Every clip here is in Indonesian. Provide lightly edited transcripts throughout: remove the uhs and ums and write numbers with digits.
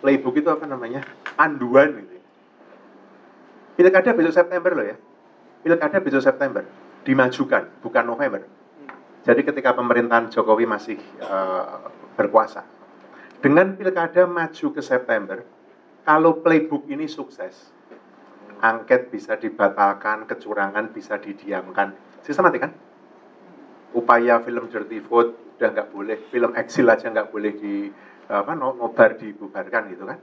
playbook itu apa namanya? Panduan gitu. Pilkada besok September loh ya. Pilkada besok September dimajukan, bukan November. Jadi ketika pemerintahan Jokowi masih berkuasa. Dengan pilkada maju ke September, kalau playbook ini sukses, angket bisa dibatalkan, kecurangan bisa didiamkan. Sistematik kan? Upaya film Dirty Vote udah nggak boleh, film eksil aja nggak boleh nobar dibubarkan gitu kan.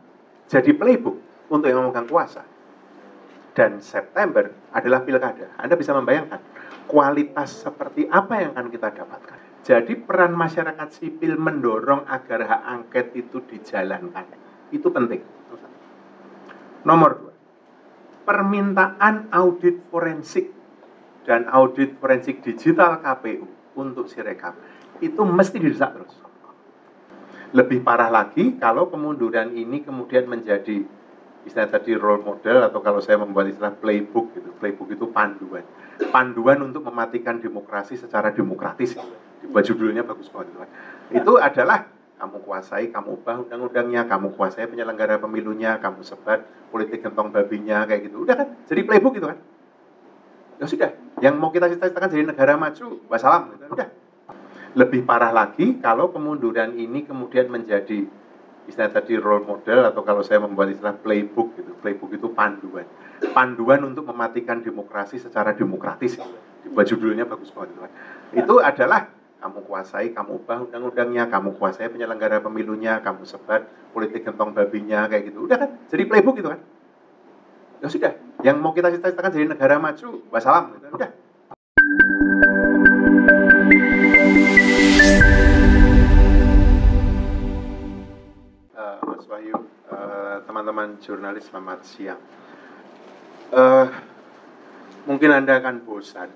Jadi playbook untuk yang memegang kuasa. Dan September adalah pilkada. Anda bisa membayangkan kualitas seperti apa yang akan kita dapatkan. Jadi peran masyarakat sipil mendorong agar hak angket itu dijalankan. Itu penting. Nomor 2, permintaan audit forensik dan audit forensik digital KPU untuk Sirekap itu mesti didesak terus. Lebih parah lagi kalau kemunduran ini kemudian menjadi istilah tadi role model, atau kalau saya membuat istilah playbook gitu. Playbook itu panduan. Panduan untuk mematikan demokrasi secara demokratis. Dibuat judulnya bagus banget. Itu adalah kamu kuasai, kamu ubah undang-undangnya, kamu kuasai penyelenggara pemilunya, kamu sebat politik gentong babinya, kayak gitu. Udah kan? Jadi playbook gitu kan? Ya sudah. Yang mau kita cita-citakan jadi negara maju, wassalam. Gitu. Udah. Lebih parah lagi kalau kemunduran ini kemudian menjadi istilah tadi role model, atau kalau saya membuat istilah playbook gitu. Playbook itu panduan. Panduan untuk mematikan demokrasi secara demokratis. Dibuat judulnya bagus banget. Itu adalah kamu kuasai, kamu ubah undang-undangnya, kamu kuasai penyelenggara pemilunya, kamu sebat politik gentong babinya, kayak gitu. Udah kan? Jadi playbook gitu kan? Ya sudah. Yang mau kita cita-citakan jadi negara maju, wassalam. Gitu. Udah. Mas Wahyu, teman-teman jurnalis, selamat siang. Mungkin Anda akan bosan,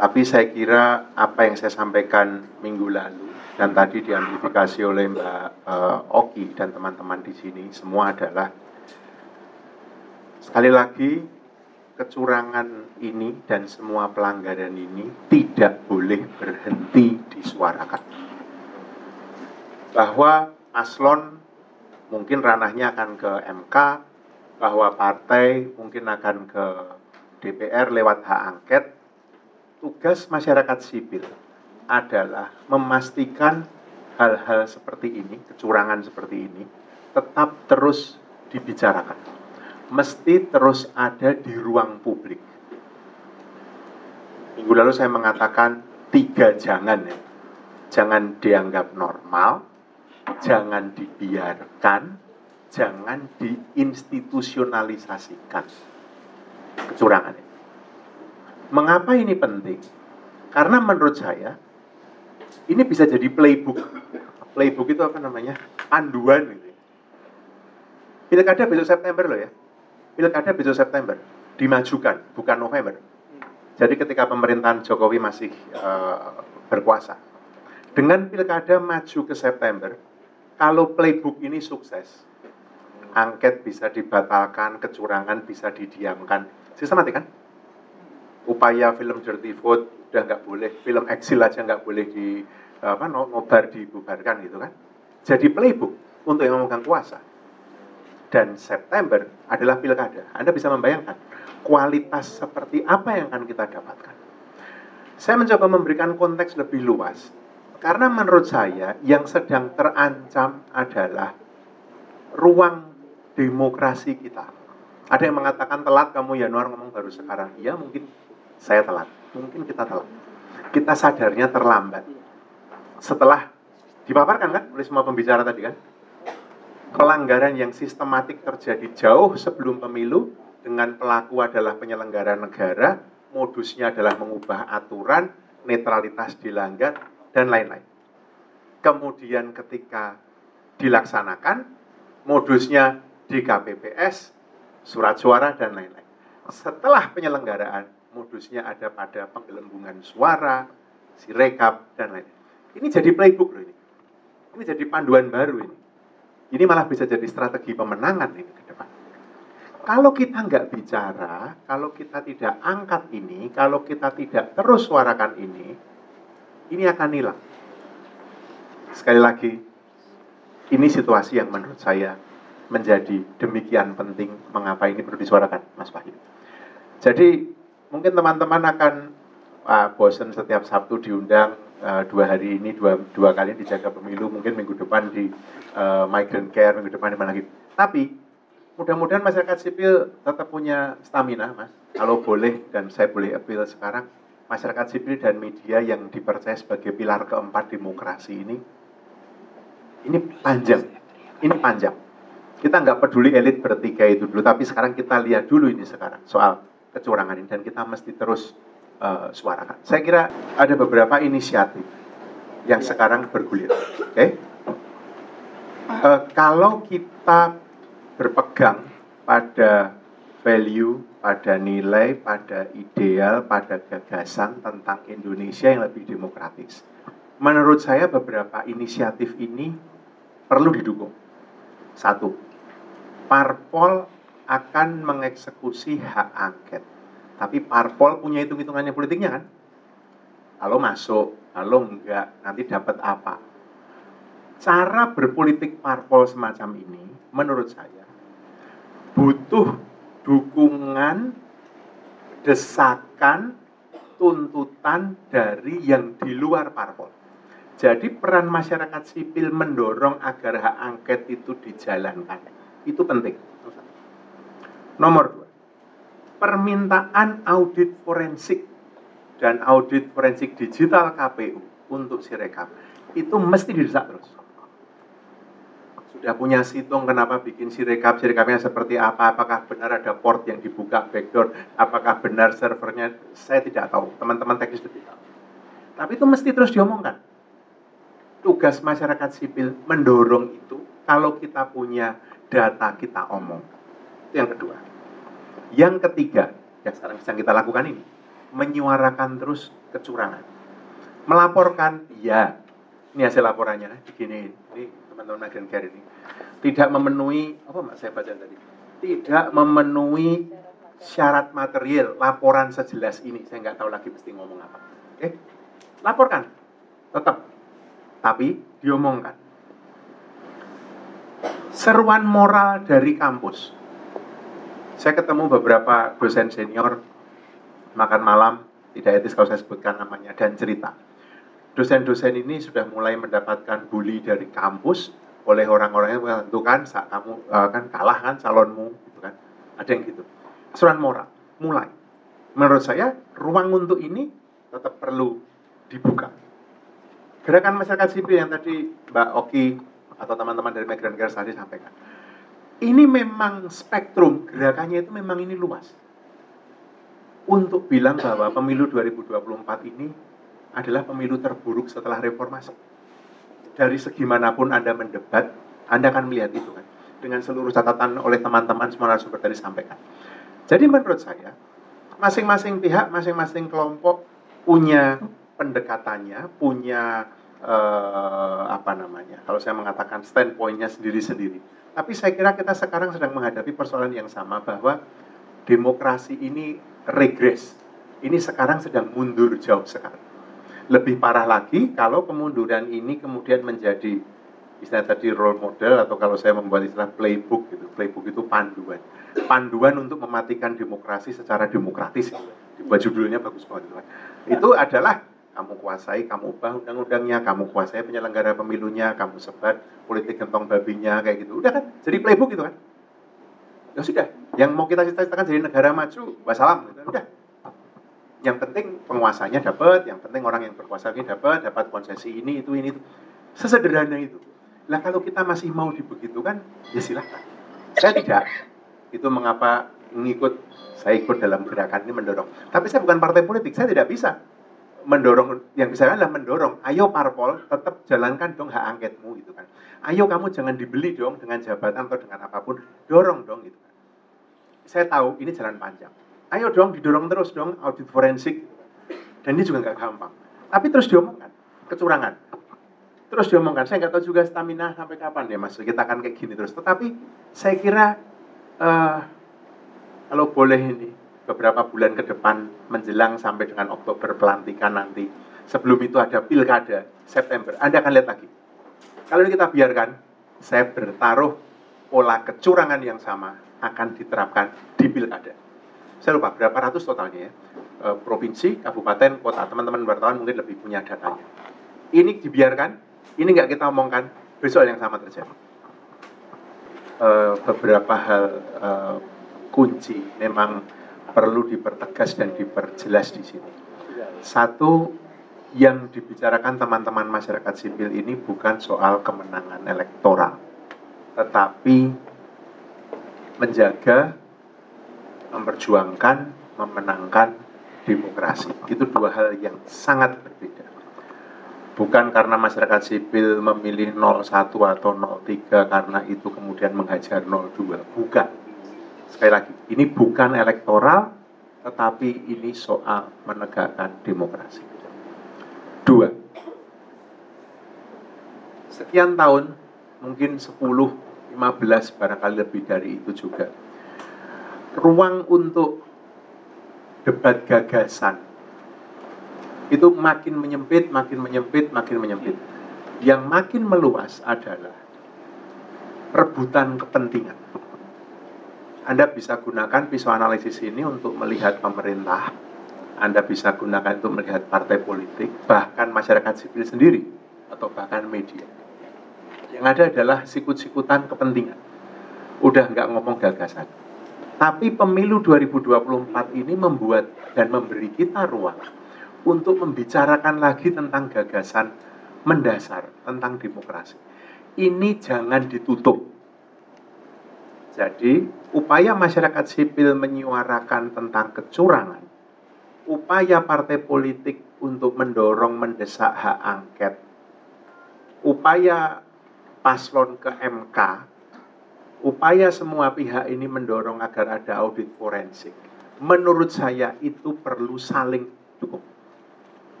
tapi saya kira apa yang saya sampaikan minggu lalu dan tadi diamplifikasi oleh Mbak Oki dan teman-teman di sini semua adalah, sekali lagi, kecurangan ini dan semua pelanggaran ini tidak boleh berhenti disuarakan. Bahwa paslon mungkin ranahnya akan ke MK, bahwa partai mungkin akan ke DPR lewat hak angket. Tugas masyarakat sipil adalah memastikan hal-hal seperti ini, kecurangan seperti ini, tetap terus dibicarakan. Mesti terus ada di ruang publik. Minggu lalu saya mengatakan 3 jangan ya. Jangan dianggap normal, jangan dibiarkan, jangan diinstitusionalisasikan kecurangan ini. Mengapa ini penting? Karena menurut saya ini bisa jadi playbook. Playbook itu apa namanya? Panduan gitu. Pilkada besok September loh ya. Pilkada besok September dimajukan, bukan November. Jadi ketika pemerintahan Jokowi masih berkuasa. Dengan pilkada maju ke September, kalau playbook ini sukses, angket bisa dibatalkan, kecurangan bisa didiamkan. Sistematik kan? Upaya film Dirty Vote udah nggak boleh, film eksil aja nggak boleh nobar dibubarkan gitu kan. Jadi playbook untuk yang memegang kuasa. Dan September adalah pilkada. Anda bisa membayangkan kualitas seperti apa yang akan kita dapatkan. Saya mencoba memberikan konteks lebih luas, karena menurut saya yang sedang terancam adalah ruang demokrasi kita. Ada yang mengatakan telat kamu Januar ngomong baru sekarang. Iya, mungkin saya telat, mungkin kita telat. Kita sadarnya terlambat. Setelah dipaparkan kan oleh semua pembicara tadi kan, pelanggaran yang sistematik terjadi jauh sebelum pemilu, dengan pelaku adalah penyelenggara negara, modusnya adalah mengubah aturan, netralitas dilanggar, dan lain-lain. Kemudian ketika dilaksanakan, modusnya di KPPS, surat suara, dan lain-lain. Setelah penyelenggaraan, modusnya ada pada penggelembungan suara, Sirekap, dan lain-lain. Ini jadi playbook loh ini. Ini jadi panduan baru ini. Ini malah bisa jadi strategi pemenangan ini ke depan. Kalau kita nggak bicara, kalau kita tidak angkat ini, kalau kita tidak terus suarakan ini akan hilang. Sekali lagi, Ini situasi yang menurut saya menjadi demikian penting, mengapa ini perlu disuarakan, Mas Wahyu. Jadi mungkin teman-teman akan bosan setiap Sabtu diundang 2 hari ini, dua kali dijaga pemilu, mungkin minggu depan di migrant care, minggu depan di mana lagi. Tapi mudah-mudahan masyarakat sipil tetap punya stamina, Mas. Kalau boleh, dan saya boleh appeal sekarang, masyarakat sipil dan media yang dipercaya sebagai pilar keempat demokrasi ini panjang. Ini panjang. Kita nggak peduli elit bertiga itu dulu, tapi sekarang kita lihat dulu ini sekarang soal kecurangan ini, dan kita mesti terus suarakan. Saya kira ada beberapa inisiatif yang sekarang bergulir. Okay? Kalau kita berpegang pada value, pada nilai, pada ideal, pada gagasan tentang Indonesia yang lebih demokratis, menurut saya beberapa inisiatif ini perlu didukung. Satu, parpol akan mengeksekusi hak angket. Tapi parpol punya hitung-hitungannya politiknya kan? Kalau masuk, kalau enggak, nanti dapat apa? Cara berpolitik parpol semacam ini, menurut saya, butuh dukungan, desakan, tuntutan dari yang di luar parpol. Jadi peran masyarakat sipil mendorong agar hak angket itu dijalankan. Itu penting. Nomor 2, permintaan audit forensik dan audit forensik digital KPU untuk Sirekap itu mesti didesak terus. Sudah punya situng, kenapa bikin Sirekapnya seperti apa, apakah benar ada port yang dibuka backdoor, apakah benar servernya, saya tidak tahu, teman-teman teknis lebih tahu. Tapi itu mesti terus diomongkan. Tugas masyarakat sipil mendorong itu, kalau kita punya data kita omong. Itu yang kedua. Yang ketiga, yang sekarang sedang kita lakukan ini, menyuarakan terus kecurangan. Melaporkan, ya, ini hasil laporannya, begini, ini teman-teman migrant care ini, tidak memenuhi, apa Mbak saya baca tadi, tidak memenuhi syarat material, laporan sejelas ini, saya nggak tahu lagi mesti ngomong apa. Oke, laporkan, tetap, tapi diomongkan. Seruan moral dari kampus. Saya ketemu beberapa dosen senior, makan malam, tidak etis kalau saya sebutkan namanya, dan cerita. Dosen-dosen ini sudah mulai mendapatkan bully dari kampus oleh orang-orang yang menentukan saat kamu kan kalah kan calonmu, gitu kan. Ada yang gitu. Seruan moral, mulai. Menurut saya, ruang untuk ini tetap perlu dibuka. Gerakan masyarakat sipil yang tadi Mbak Oki atau teman-teman dari Migrant Care tadi sampaikan, ini memang spektrum gerakannya itu memang ini luas. Untuk bilang bahwa pemilu 2024 ini adalah pemilu terburuk setelah reformasi. Dari segi manapun Anda mendebat, Anda akan melihat itu kan. Dengan seluruh catatan oleh teman-teman semua narasumber tadi sampaikan. Jadi menurut saya, masing-masing pihak, masing-masing kelompok punya pendekatannya, punya kalau saya mengatakan standpoint-nya sendiri-sendiri. Tapi saya kira kita sekarang sedang menghadapi persoalan yang sama, bahwa demokrasi ini regres. Ini sekarang sedang mundur jauh sekali. Lebih parah lagi kalau kemunduran ini kemudian menjadi istilah tadi role model, atau kalau saya membuat istilah playbook gitu. Playbook itu panduan. Panduan untuk mematikan demokrasi secara demokratis. Dibuat judulnya bagus banget. Itu adalah kamu kuasai, kamu ubah undang-undangnya, kamu kuasai penyelenggara pemilunya, kamu sebat politik gentong babinya, kayak gitu. Udah kan? Jadi playbook gitu kan? Ya sudah, yang mau kita cita-citakan jadi negara maju, wassalam, gitu. Udah. Yang penting penguasanya dapat, yang penting orang yang berkuasa ini dapat konsesi ini, itu. Sesederhana itu. Nah kalau kita masih mau dibegitukan, ya silahkan. Saya tidak. Itu mengapa saya ikut dalam gerakan ini mendorong. Tapi saya bukan partai politik, saya tidak bisa mendorong. Yang bisa adalah mendorong, ayo parpol tetap jalankan dong hak angketmu gitu kan. Ayo kamu jangan dibeli dong dengan jabatan atau dengan apapun, dorong dong gitu kan. Saya tahu ini jalan panjang. Ayo dong didorong terus dong audit forensik. Dan ini juga nggak gampang. Tapi terus diomongkan kecurangan. Terus diomongkan. Saya nggak tahu juga stamina sampai kapan ya Mas. Kita akan kayak gini terus. Tetapi saya kira kalau boleh ini beberapa bulan ke depan menjelang sampai dengan Oktober pelantikan nanti, sebelum itu ada pilkada September, Anda akan lihat lagi. Kalau ini kita biarkan, saya bertaruh pola kecurangan yang sama akan diterapkan di pilkada. Saya lupa berapa ratus totalnya ya. Provinsi, kabupaten, kota. Teman-teman wartawan mungkin lebih punya datanya. Ini dibiarkan, ini nggak kita omongkan, besok yang sama terjadi. Beberapa hal kunci memang perlu dipertegas dan diperjelas di sini. Satu, yang dibicarakan teman-teman masyarakat sipil ini bukan soal kemenangan elektoral, tetapi menjaga, memperjuangkan, memenangkan demokrasi. Itu dua hal yang sangat berbeda. Bukan karena masyarakat sipil memilih 01 atau 03 karena itu kemudian menghajar 02. Bukan. Sekali lagi, ini bukan elektoral, tetapi ini soal menegakkan demokrasi. Dua, sekian tahun, mungkin 10, 15, barangkali lebih dari itu juga, ruang untuk debat gagasan itu makin menyempit, makin menyempit, makin menyempit. Yang makin meluas adalah rebutan kepentingan. Anda bisa gunakan pisau analisis ini untuk melihat pemerintah, Anda bisa gunakan untuk melihat partai politik, bahkan masyarakat sipil sendiri, atau bahkan media. Yang ada adalah sikut-sikutan kepentingan. Udah nggak ngomong gagasan. Tapi pemilu 2024 ini membuat dan memberi kita ruang untuk membicarakan lagi tentang gagasan mendasar, tentang demokrasi. Ini jangan ditutup. Jadi, upaya masyarakat sipil menyuarakan tentang kecurangan, upaya partai politik untuk mendorong mendesak hak angket, upaya paslon ke MK, upaya semua pihak ini mendorong agar ada audit forensik. Menurut saya itu perlu saling dukung.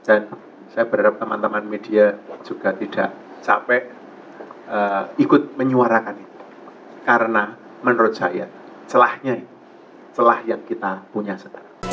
Dan saya berharap teman-teman media juga tidak capek ikut menyuarakan itu. Karena menurut saya celahnya itu, celah yang kita punya sekarang.